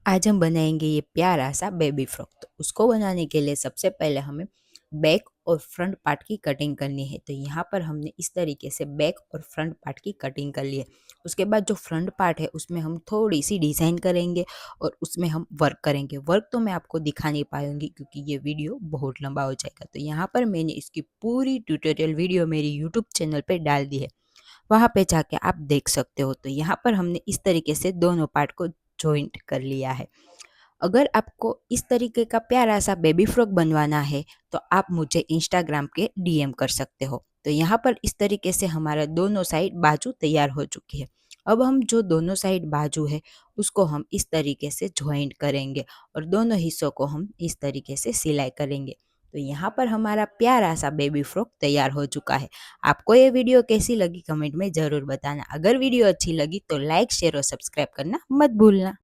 आज हम बनाएंगे ये प्यारा सा बेबी फ्रॉक। तो उसको बनाने के लिए सबसे पहले हमें बैक और फ्रंट पार्ट की कटिंग करनी है। तो यहाँ पर हमने इस तरीके से बैक और फ्रंट पार्ट की कटिंग कर ली है। उसके बाद जो फ्रंट पार्ट है उसमें हम थोड़ी सी डिज़ाइन करेंगे और उसमें हम वर्क करेंगे। वर्क तो मैं आपको दिखा नहीं पाऊंगी क्योंकि ये वीडियो बहुत लंबा हो जाएगा। तो यहाँ पर मैंने इसकी पूरी ट्यूटोरियल वीडियो मेरी यूट्यूब चैनल पर डाल दी है, वहाँ पे जाके आप देख सकते हो। तो यहाँ पर हमने इस तरीके से दोनों पार्ट को जॉइंट कर लिया है। अगर आपको इस तरीके का प्यारा सा बेबी फ्रॉक बनवाना है तो आप मुझे इंस्टाग्राम के डीएम कर सकते हो। तो यहाँ पर इस तरीके से हमारा दोनों साइड बाजू तैयार हो चुकी है। अब हम जो दोनों साइड बाजू है उसको हम इस तरीके से ज्वाइंट करेंगे और दोनों हिस्सों को हम इस तरीके से सिलाई करेंगे। तो यहाँ पर हमारा प्यारा सा बेबी फ्रॉक तैयार हो चुका है। आपको ये वीडियो कैसी लगी कमेंट में ज़रूर बताना। अगर वीडियो अच्छी लगी तो लाइक शेयर और सब्सक्राइब करना मत भूलना।